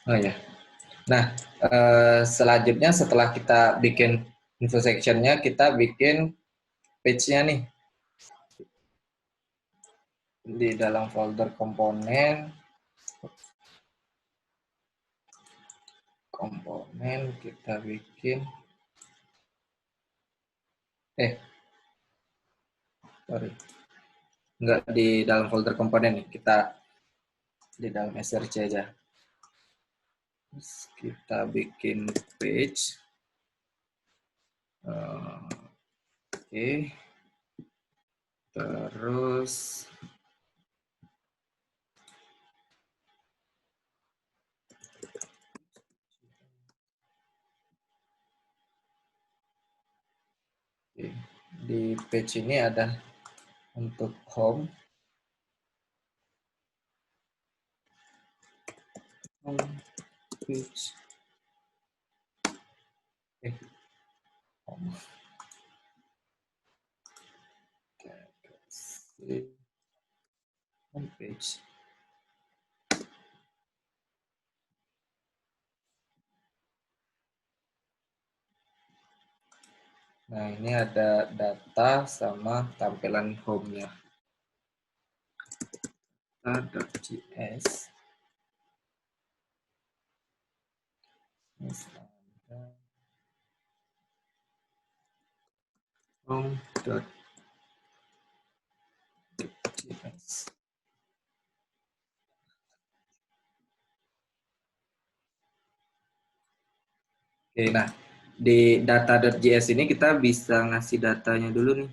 Oh ya. Nah, selanjutnya setelah kita bikin info sectionnya, kita bikin page-nya nih. Di dalam folder komponen kita bikin sorry, nggak di dalam folder komponen nih, kita di dalam src aja. Terus kita bikin page. Oke. Terus di page ini ada untuk home page, home page. Nah, ini ada data sama tampilan home-nya. Data.js. Home.js. Oke, nah di data.js ini kita bisa ngasih datanya dulu nih.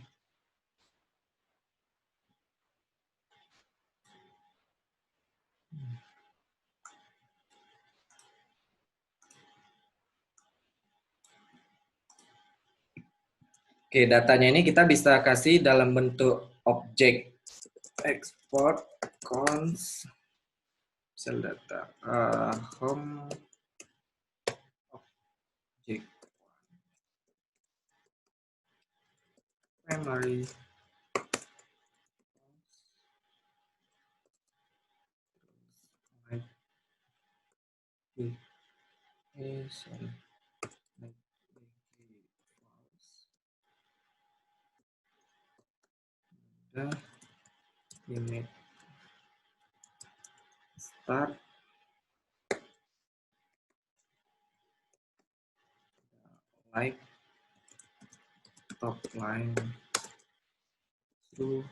Oke, datanya ini kita bisa kasih dalam bentuk objek. Export cons cell data home object primary sorry, unit start like top line through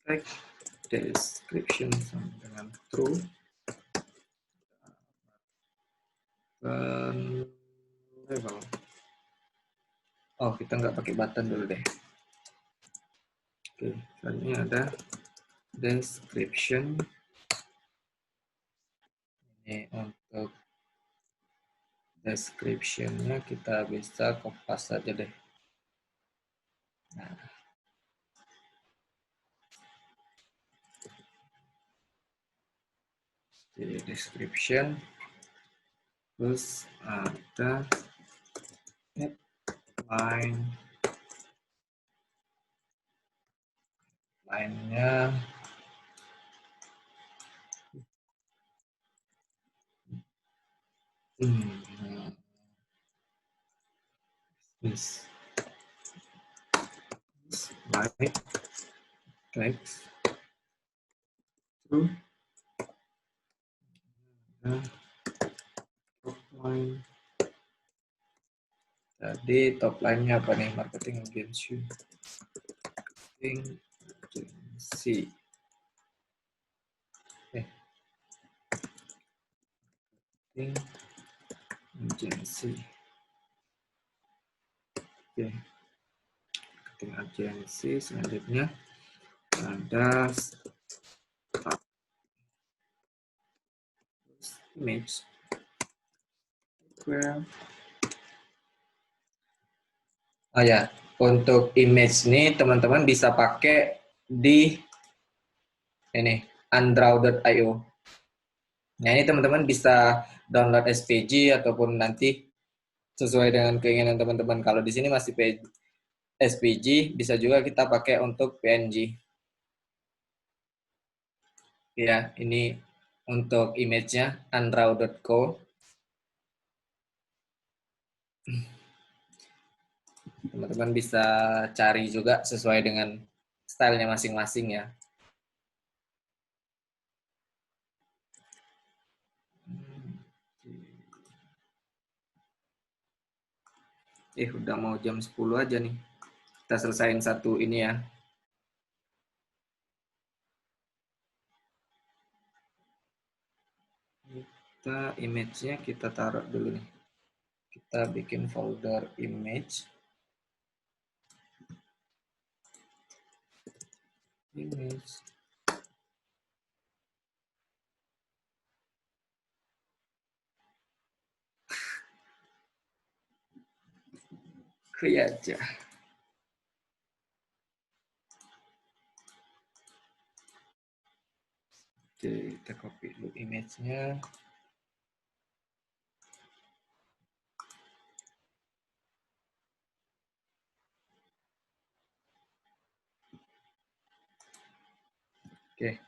text description sama dengan true level. Oh, kita nggak pakai button dulu deh. Oke, selanjutnya ada description. Ini untuk description-nya kita bisa kopas saja deh. Nah, di description terus ada headline, line-nya this like text to top line. Jadi top line-nya apa nih? Marketing agency. Marketing agency. Marketing agency. Oke. Marketing agency selanjutnya ada image. Oh ya, untuk image ini teman-teman bisa pakai di ini undraw.io. Nah, ini teman-teman bisa download SVG ataupun nanti sesuai dengan keinginan teman-teman. Kalau di sini masih SVG, bisa juga kita pakai untuk PNG. Ya, ini untuk image-nya unraw.co. Teman-teman bisa cari juga sesuai dengan stylenya masing-masing ya. Udah mau jam 10 aja nih. Kita selesain satu ini ya. Kita image-nya kita taruh dulu nih. Kita bikin folder image. Image. Create aja. Oke, kita copy dulu image-nya. Oke.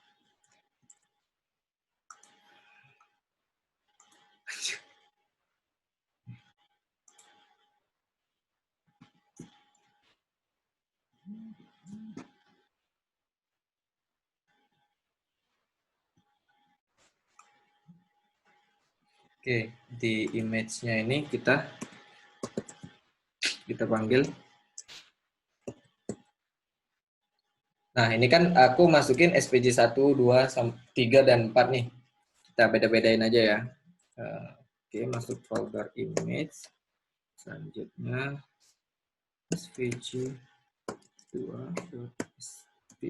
Oke, di image-nya ini kita panggil. Nah, ini kan aku masukin SPJ 1, 2, 3, dan 4 nih. Kita beda-bedain aja ya. Oke, masuk folder image. Selanjutnya SVG 2.svg.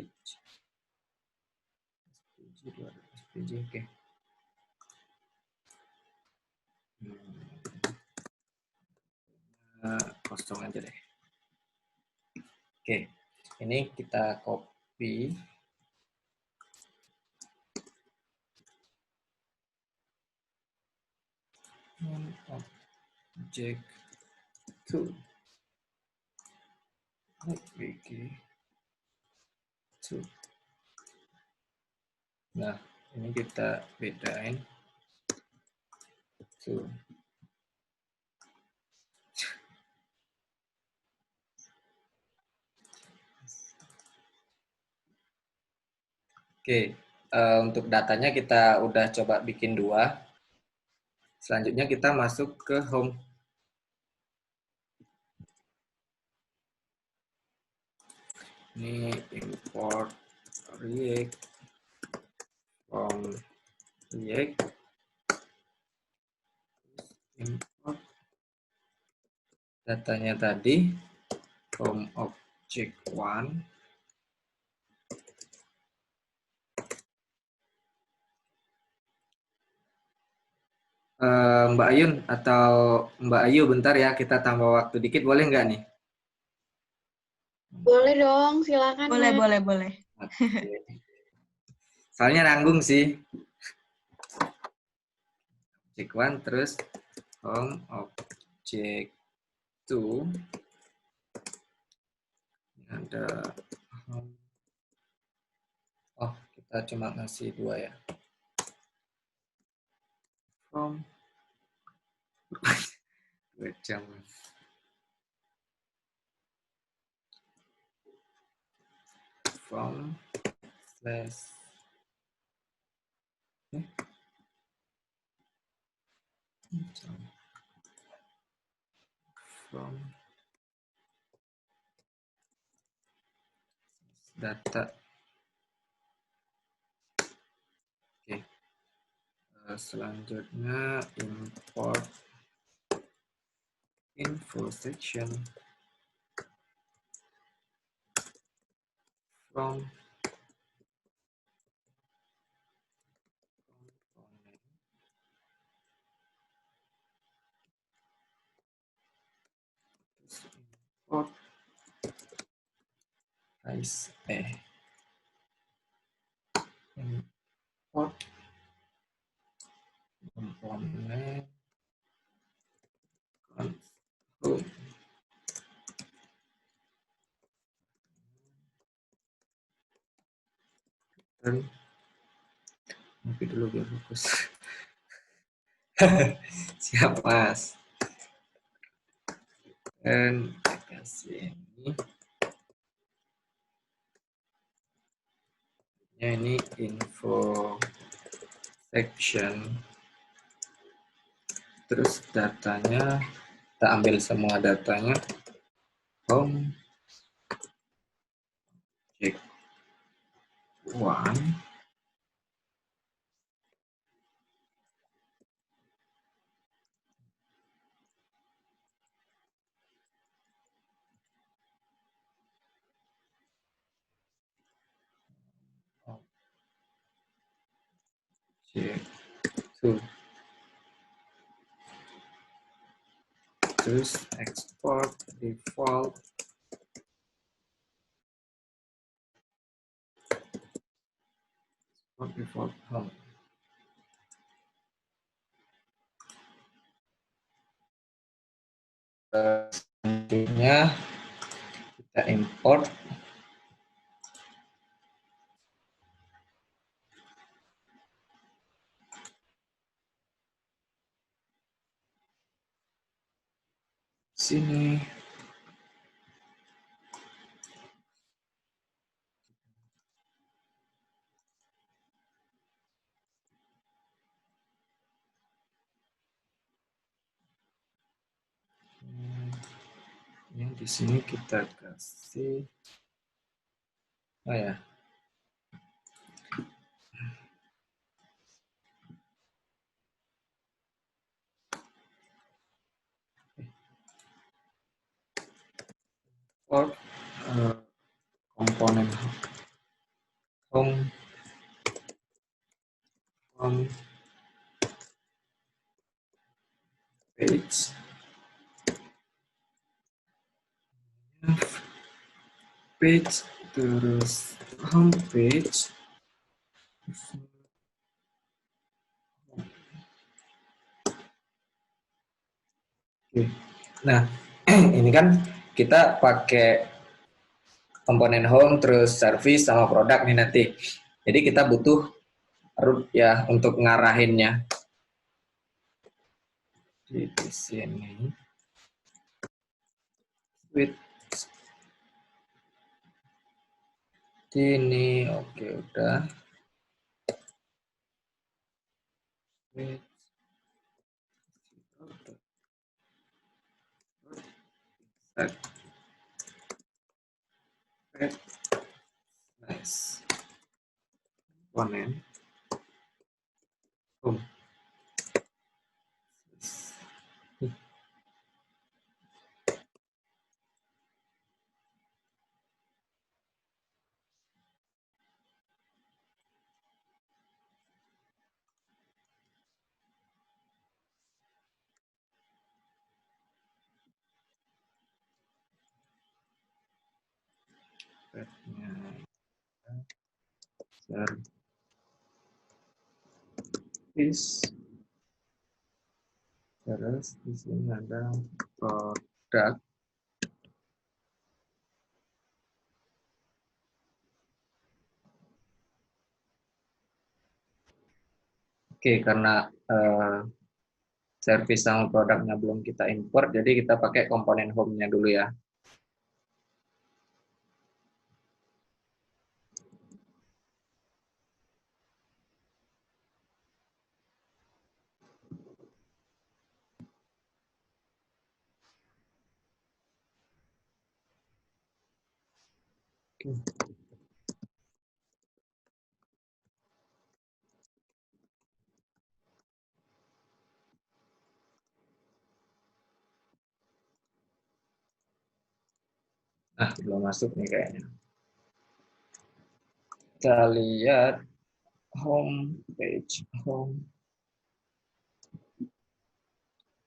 Oke. Kosong aja deh. Oke, ini kita copy. Object 2. Nah, ini kita bedain. Tuh. Oke, untuk datanya kita udah coba bikin 2. Selanjutnya kita masuk ke home. Ini import React from React. Import datanya tadi home object 1. Mbak Ayun atau Mbak Ayu, bentar ya, kita tambah waktu dikit, boleh nggak nih? Boleh dong, silakan. Boleh. Oke. Soalnya nanggung sih. Object 1 terus home object 2. Ada home. Oh, kita cuma ngasih 2 ya. From 2 jam. From slash from data. Oke. Selanjutnya import info section from import import component console. Dan Ngopi dulu biar fokus. Siap mas. Dan kasih ini. Ya, ini info section. Terus datanya kita ambil semua datanya. Home check one. Check two. Terus export default home. Selanjutnya kita import sini. Yang di sini kita kasih, oh ya, import komponen home page, terus home page. Oke. Nah, ini kan kita pakai komponen home, terus service sama produk nih nanti. Jadi kita butuh root ya untuk ngarahinnya. Di sini. With ini, oke udah. With nice. Komponen home. Service. Terus di sini ada produk. Oke, karena service sama produknya belum kita import, jadi kita pakai komponen home-nya dulu ya. Nah, belum masuk nih kayaknya. Kita lihat home page, home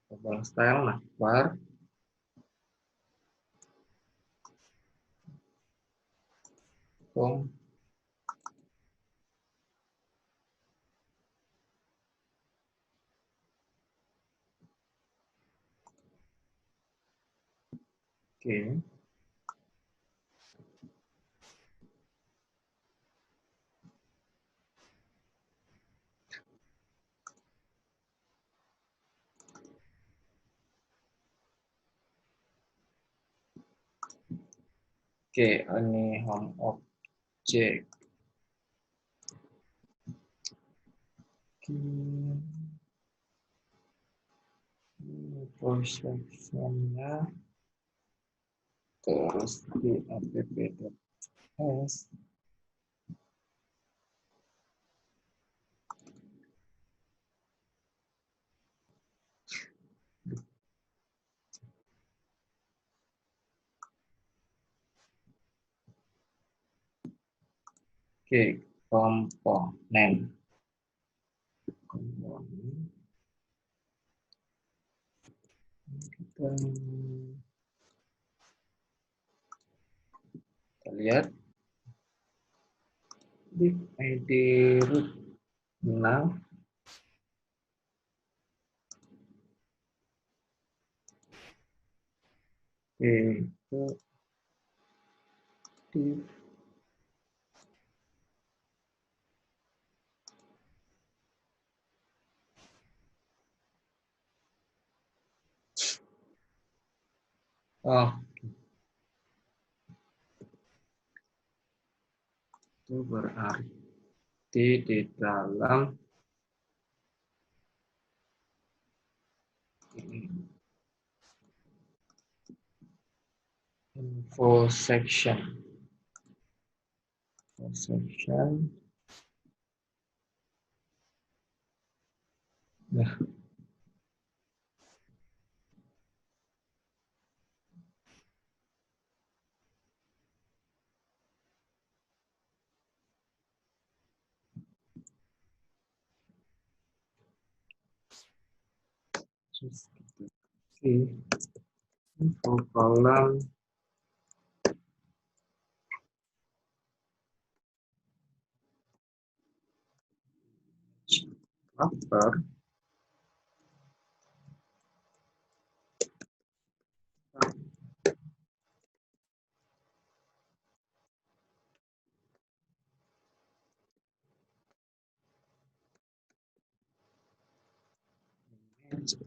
global style, nah, var home. Oke. Oke, ini home object. Positionnya terus di app.s. Oke, komponen. Kita lihat di ID root now. Oke, itu di oh, itu berarti di dalam info section. Nah, info column after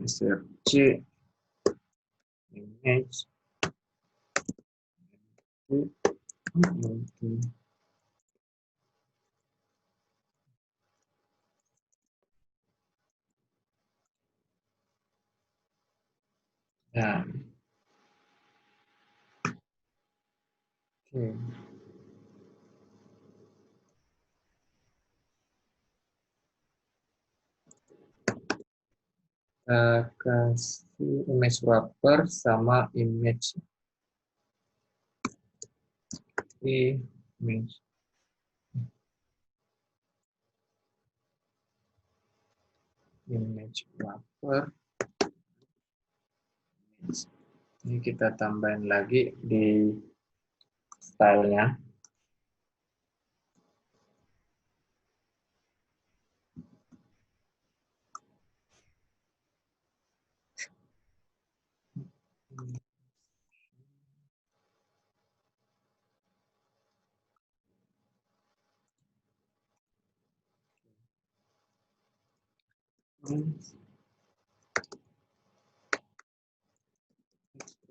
search image. Nah, oke. Kasih image wrapper sama image image wrapper. Ini kita tambahin lagi di stylenya.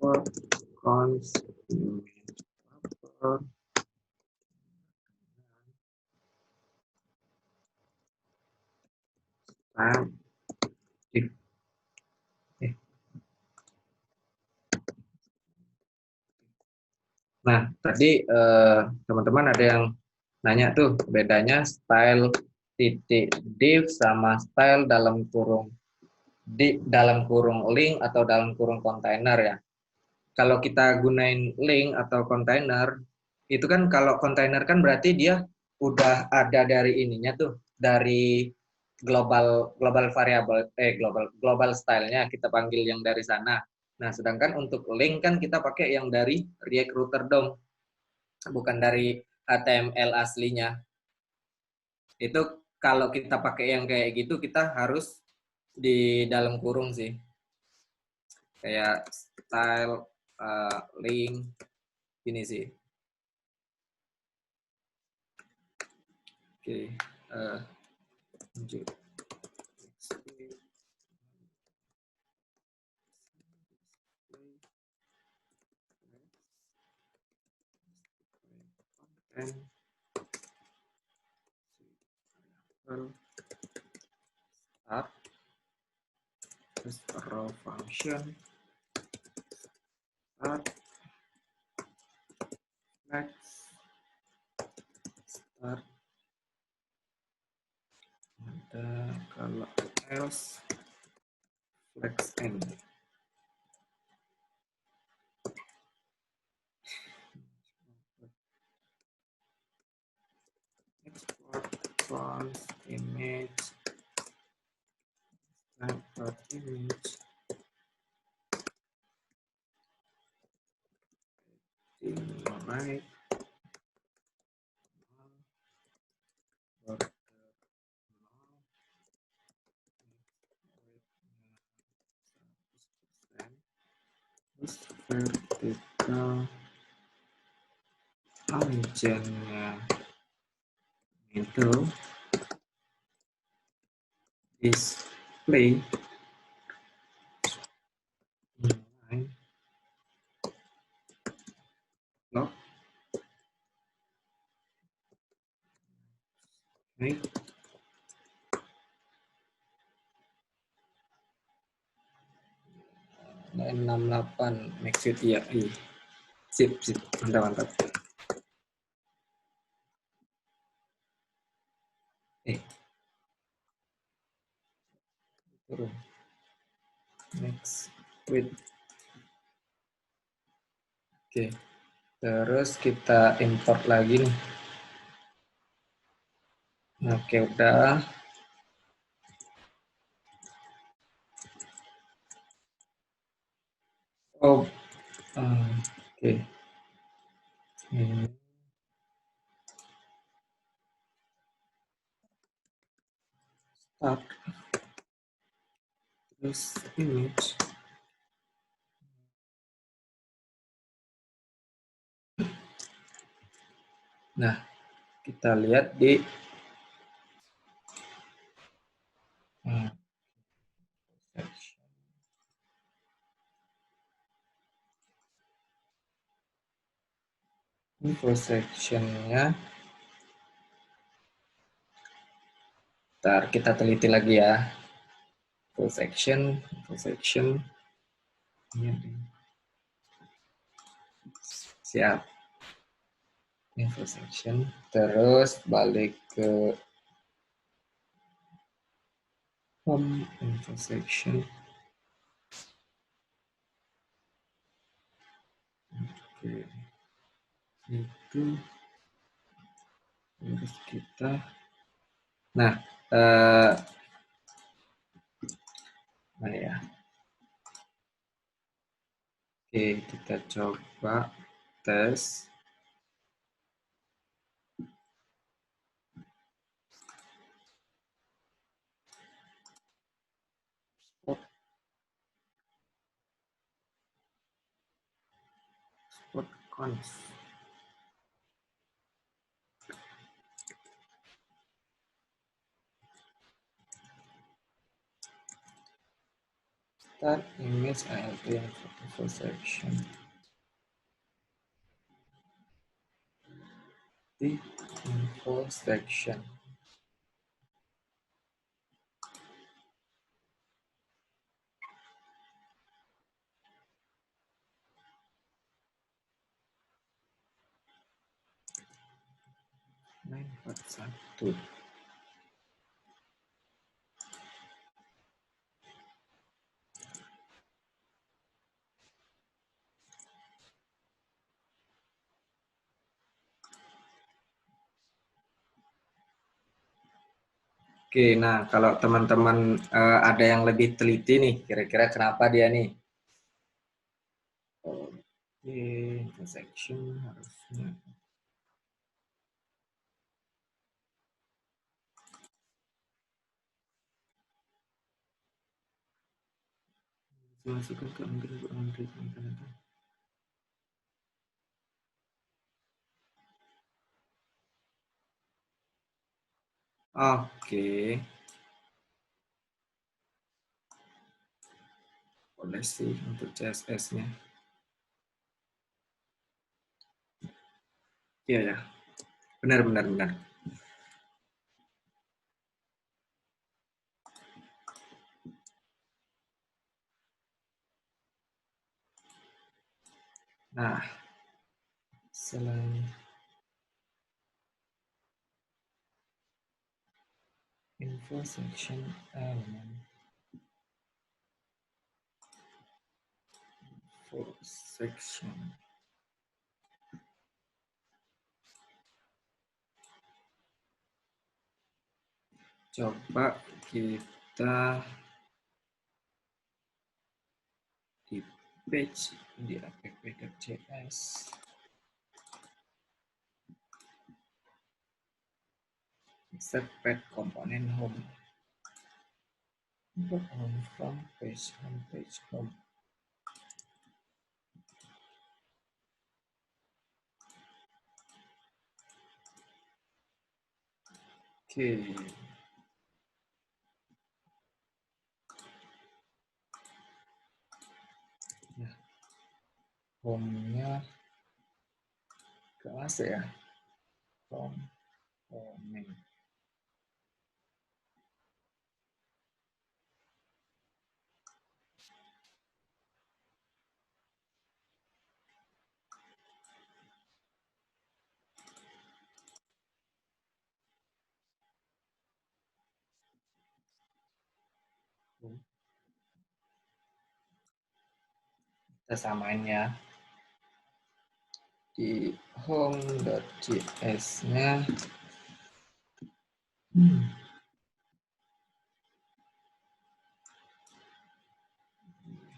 Export cons image wrapper. If Nah, tadi teman-teman ada yang nanya tuh bedanya style titik div sama style dalam kurung link atau dalam kurung kontainer ya. Kalau kita gunain link atau kontainer, itu kan kalau kontainer kan berarti dia udah ada dari ininya tuh, dari global variable global stylenya kita panggil yang dari sana. Nah, sedangkan untuk link kan kita pakai yang dari React Router DOM, bukan dari HTML aslinya. Itu kalau kita pakai yang kayak gitu kita harus di dalam kurung sih. Kayak style link ini sih. Oke. Lanjut. and start as a raw function start flex start ada kalau else flex end. Export fonts image snapshot image in right border terus vertical originnya middle display inline lock right 68 maksud ya sip mantap turun next with oke. Terus kita import lagi nih. Oke, udah. Oh, oke. Ini. Start. Terus image. Nah, kita lihat di info section-nya. Ntar kita teliti lagi ya. Info section. Siap. Info section. Terus balik ke home info section. Oke. Itu terus kita. Nah, ya. Oke, kita coba tes. Spot cons. Start image ALT info section. Di info section. Nine empat satu. Oke, nah kalau teman-teman ada yang lebih teliti nih, kira-kira kenapa dia nih? Oke, info section harusnya. Masukkan ke Android. Oke. Boleh sih untuk CSS-nya. Iya ya. Benar, benar, benar. Nah, selain info section element, info section. Coba kita di page di app.js. Insert pet component home. Import home from page, homepage, home. Oke. Ya, home-nya kelas ya. Home, home. Kita samain ya. Di home.js-nya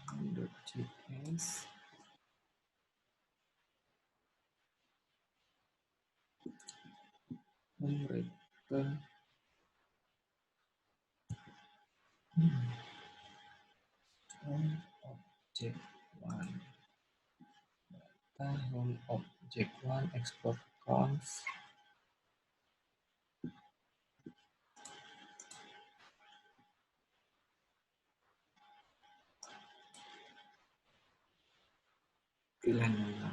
home.js home return home object one home object one export cons pilihan mana.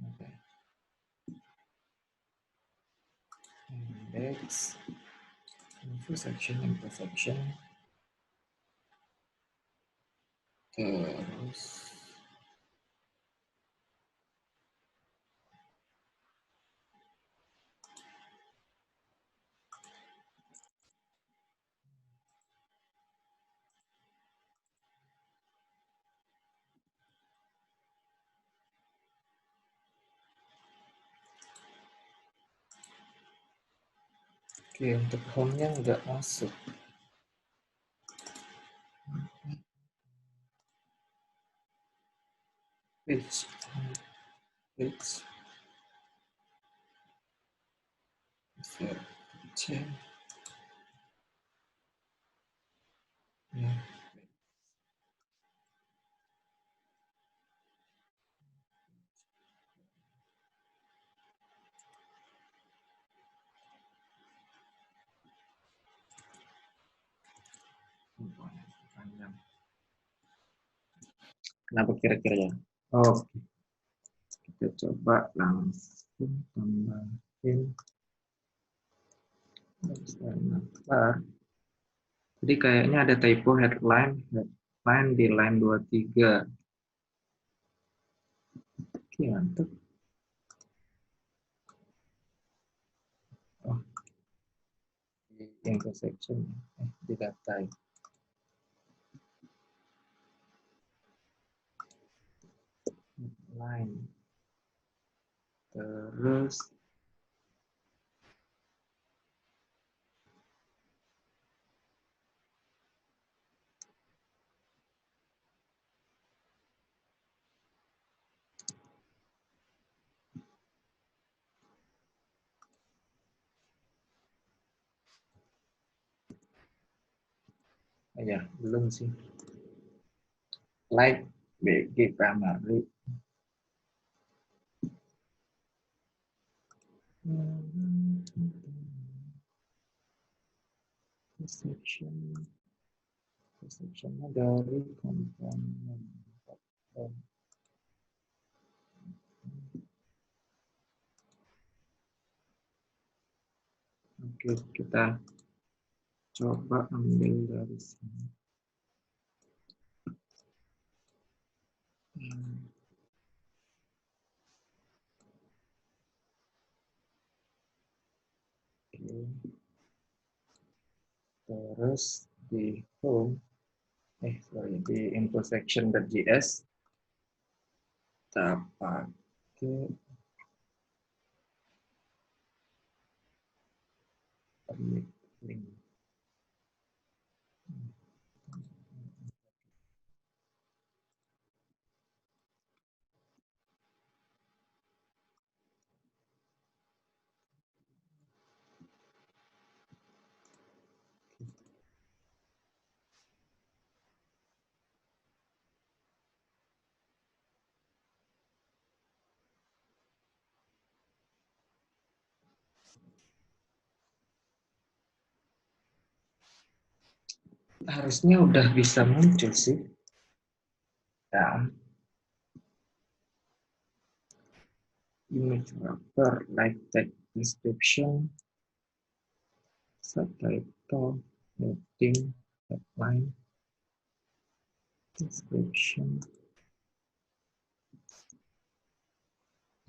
Okay. Index info section terus oke, untuk home-nya nggak masuk. Page section ya. Panjang. Kenapa kira-kira ya? Oh, kita coba langsung tambahin bar. Jadi kayaknya ada typo headline di line 23. Oke, mantap. Oh, di intersection, di data line. Terus ya belum sih. Like BG primary. Section Description-nya dari komponen. Oke, kita coba ambil dari sini. Oke. Terus di home, sorry, di info section.js kita pakai link. Harusnya udah bisa muncul sih. Ya. Image wrapper, like text description, subtitle, heading, headline, description,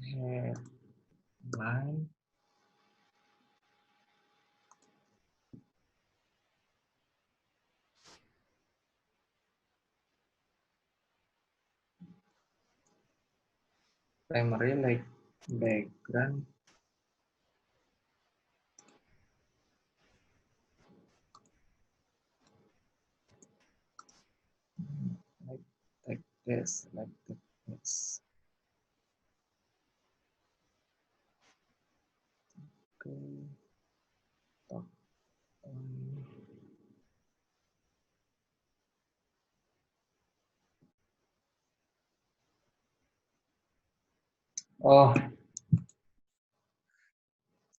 headline, primary like background, like text, like text. Okay. Top line. Oh,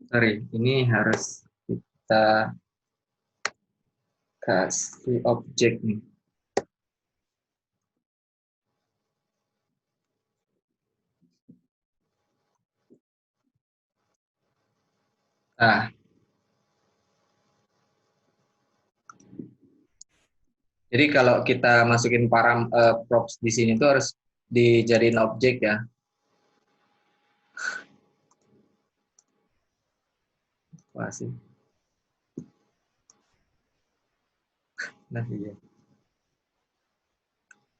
sorry, ini harus kita kasih objek nih. Ah, jadi kalau kita masukin props di sini tuh harus dijadiin objek ya. Wah sih. Nah, iya.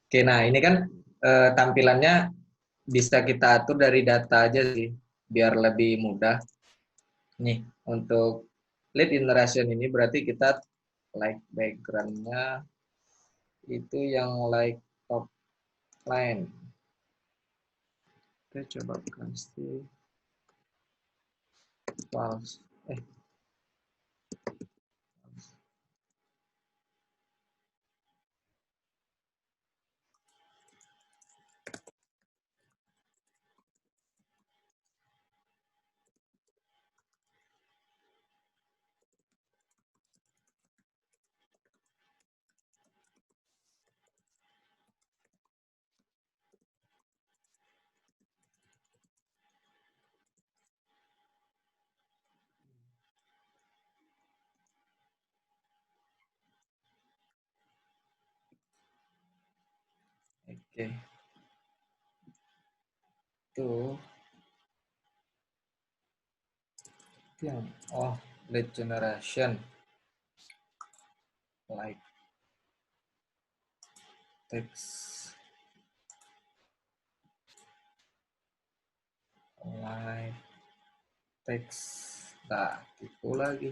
Oke, nah ini kan tampilannya bisa kita atur dari data aja sih, biar lebih mudah. Nih, untuk lead generation ini berarti kita like background-nya itu yang like top line. Kita coba kasih false. Oke. Tuh. Yang lead generation like text like text. Nah, itu lagi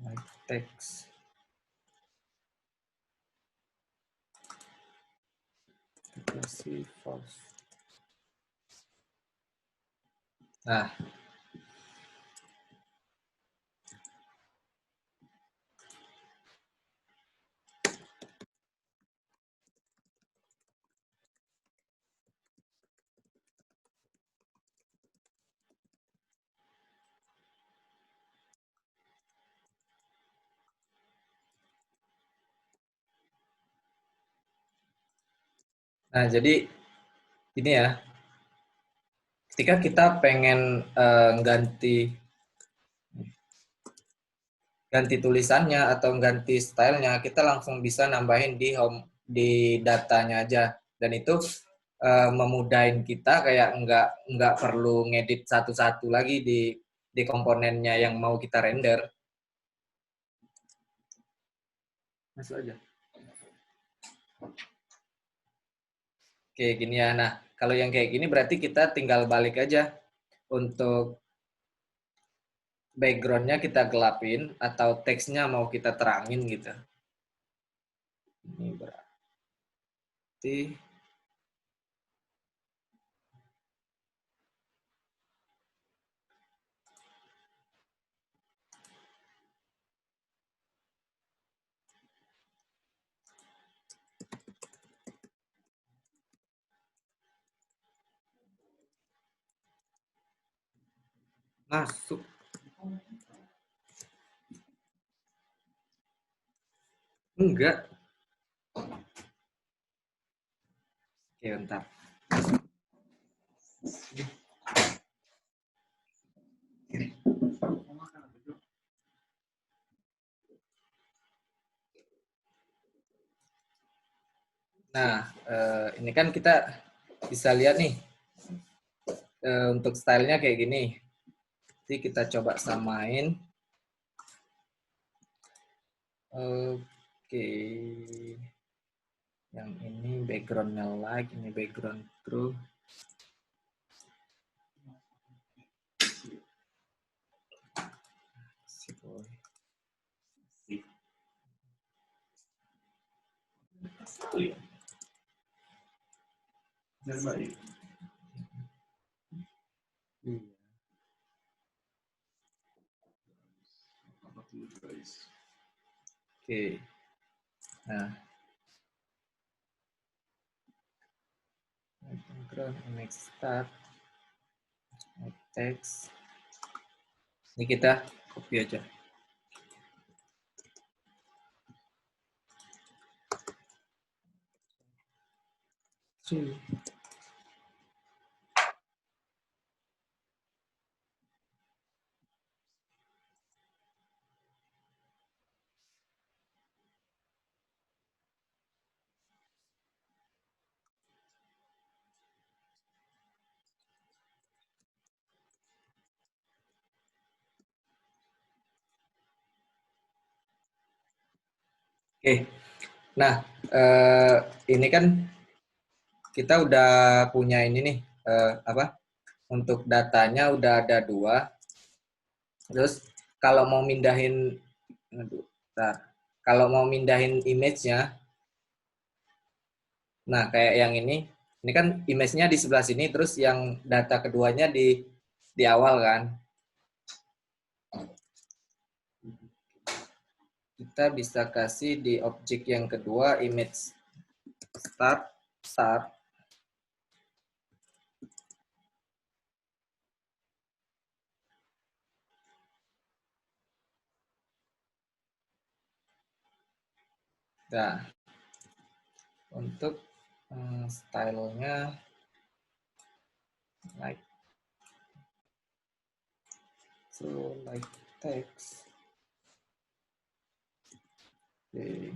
like text. Kita kasih false. Nah, Nah, jadi ini ya, ketika kita pengen ganti tulisannya atau ganti stylenya, kita langsung bisa nambahin di home di datanya aja. Dan itu memudahin kita kayak nggak perlu ngedit satu-satu lagi di komponennya yang mau kita render. Masuk aja. Kayak gini ya. Nah, kalau yang kayak gini berarti kita tinggal balik aja untuk backgroundnya kita gelapin atau teksnya mau kita terangin gitu. Ini berarti masuk. Enggak. Oke, bentar. Nah, ini kan kita bisa lihat nih untuk stylenya kayak gini. Jadi kita coba samain. Oke. Yang ini backgroundnya like, ini background true. Oke. Nah, background image start, text. Ini kita copy aja. Oke. Nah, ini kan kita udah punya ini nih, apa? Untuk datanya udah ada 2. Terus kalau mau mindahin, kalau mau mindahin image-nya, nah kayak yang ini kan image-nya di sebelah sini, terus yang data keduanya di awal kan. Kita bisa kasih di objek yang kedua image start. Nah, untuk stylenya like text. Oke.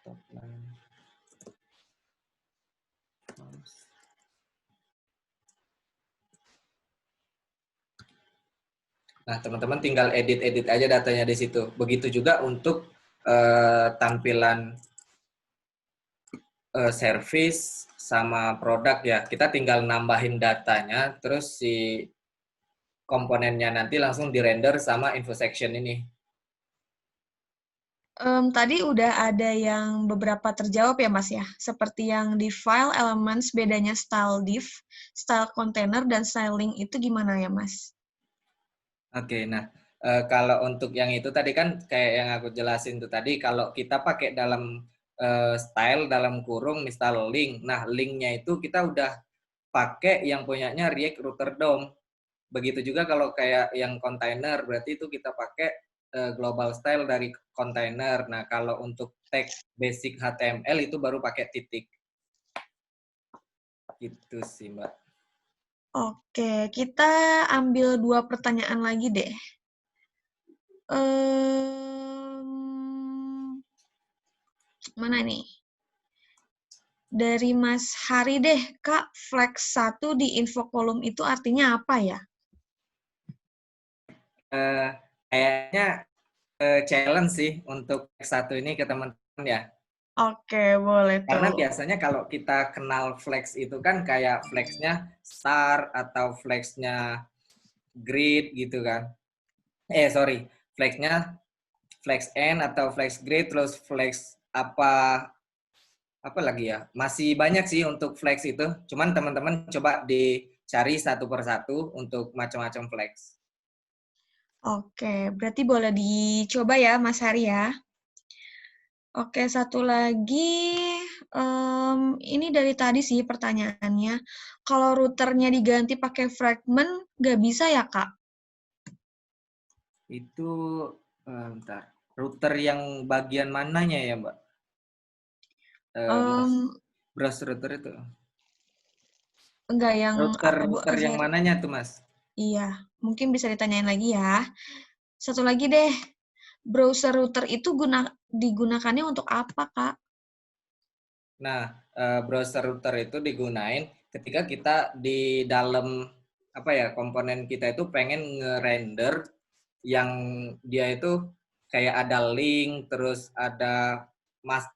Top line. Nah, teman-teman tinggal edit-edit aja datanya di situ. Begitu juga untuk tampilan service sama produk ya. Kita tinggal nambahin datanya, terus si komponennya nanti langsung di-render sama info section ini. Tadi udah ada yang beberapa terjawab ya Mas ya, seperti yang di file elements bedanya style div, style container, dan styling itu gimana ya Mas? Oke, nah kalau untuk yang itu tadi kan kayak yang aku jelasin tuh tadi, kalau kita pakai dalam style dalam kurung misal link, nah linknya itu kita udah pakai yang punyanya React Router DOM. Begitu juga kalau kayak yang kontainer, berarti itu kita pakai global style dari kontainer. Nah, kalau untuk tag basic HTML itu baru pakai titik. Gitu sih, Mbak. Oke, kita ambil 2 pertanyaan lagi deh. Mana nih? Dari Mas Hari deh, Kak, flex 1 di info kolom itu artinya apa ya? Kayaknya challenge sih untuk satu ini ke teman-teman ya. Oke, boleh Karena tuh. biasanya kalau kita kenal flex itu kan kayak flexnya star atau flexnya grid gitu kan. Sorry, flexnya flex N atau flex grid terus flex apa lagi ya? Masih banyak sih untuk flex itu. Cuman teman-teman coba dicari satu persatu untuk macam-macam flex. Oke, berarti boleh dicoba ya, Mas Hari ya. Oke, satu lagi, ini dari tadi sih pertanyaannya. Kalau routernya diganti pakai fragment, nggak bisa ya, Kak? Itu bentar. Router yang bagian mananya ya, Mbak? Mas, Em, browser router itu. Enggak yang Router Abu router yang Azhar. mananya tuh, Mas? Iya, mungkin bisa ditanyain lagi ya. Satu lagi deh, browser router itu digunakannya untuk apa, Kak? Nah, browser router itu digunain ketika kita di dalam apa ya komponen kita itu pengen nge-render yang dia itu kayak ada link terus ada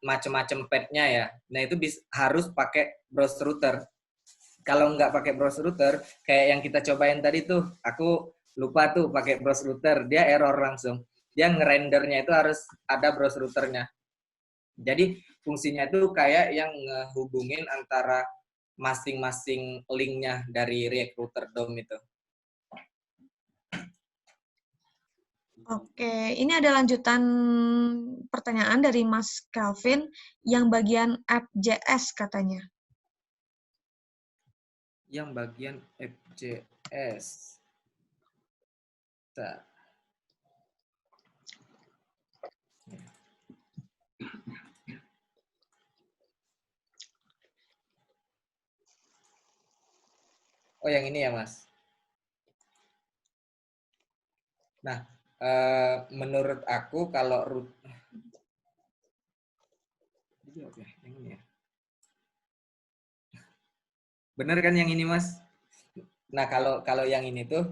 macam-macam path-nya ya. Nah, itu harus pakai browser router. Kalau nggak pakai browser router, kayak yang kita cobain tadi tuh, aku lupa tuh pakai browser router, dia error langsung. Dia ngerendernya itu harus ada browser routernya. Jadi fungsinya itu kayak yang ngehubungin antara masing-masing linknya dari React Router DOM itu. Oke, ini ada lanjutan pertanyaan dari Mas Calvin yang bagian app.js katanya. Yang bagian app.js. Oh, yang ini ya, Mas. Nah, menurut aku kalau root yang ini ya. Bener kan yang ini, Mas? Nah, kalau yang ini tuh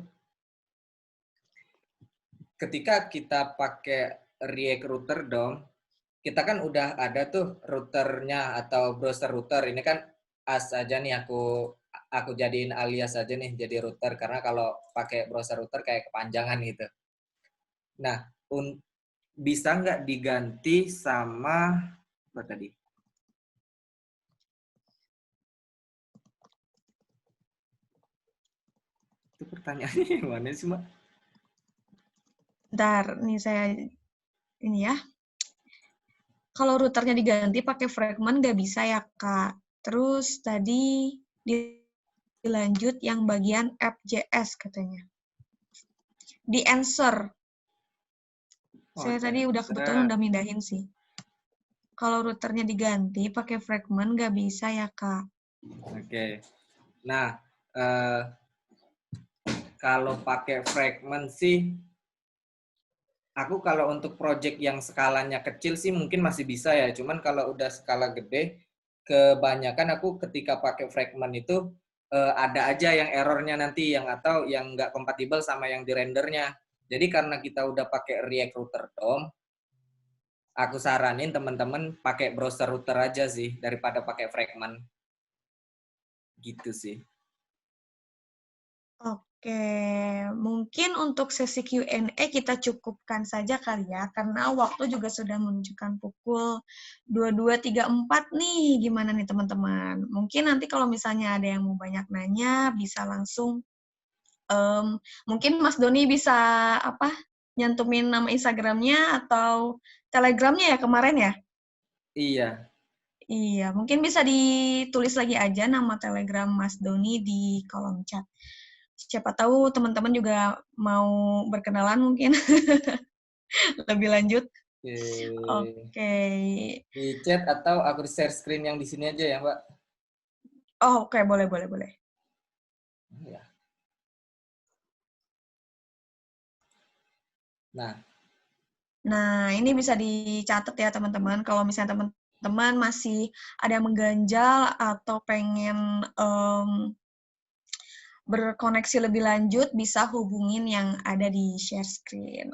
ketika kita pakai React Router DOM, kita kan udah ada tuh routernya atau browser router. Ini kan as aja nih aku jadiin alias aja nih jadi router karena kalau pakai browser router kayak kepanjangan gitu. Nah, bisa nggak diganti sama apa tadi? Itu pertanyaannya yang mana sih, Mbak? Bentar, nih saya ini ya. Kalau routernya diganti pakai fragment nggak bisa ya, Kak. Terus tadi dilanjut yang bagian app.js katanya. Di answer. Oh, Saya tadi kebetulan udah mindahin sih. Kalau routernya diganti pakai fragment nggak bisa ya, Kak. Oke. Nah, kalau pakai fragment sih aku kalau untuk project yang skalanya kecil sih mungkin masih bisa ya. Cuman kalau udah skala gede, kebanyakan aku ketika pakai fragment itu ada aja yang errornya nanti yang atau yang nggak kompatibel sama yang di rendernya. Jadi karena kita udah pakai React Router DOM, aku saranin teman-teman pakai browser router aja sih daripada pakai fragment. Gitu sih. Oke, mungkin untuk sesi Q&A kita cukupkan saja kali ya, karena waktu juga sudah menunjukkan pukul 22.34 nih. Gimana nih teman-teman? Mungkin nanti kalau misalnya ada yang mau banyak nanya, bisa langsung, mungkin Mas Doni bisa nyantumin nama Instagramnya atau Telegramnya ya kemarin ya? Iya. Iya, mungkin bisa ditulis lagi aja nama Telegram Mas Doni di kolom chat. Siapa tahu teman-teman juga mau berkenalan mungkin lebih lanjut. Oke. Oke. Di chat atau aku share screen yang di sini aja ya, Mbak? Oh, oke, boleh, boleh, boleh. Ya. Nah, Nah, ini bisa dicatat ya teman-teman. Kalau misalnya teman-teman masih ada yang mengganjal atau pengen berkoneksi lebih lanjut, bisa hubungin yang ada di share screen.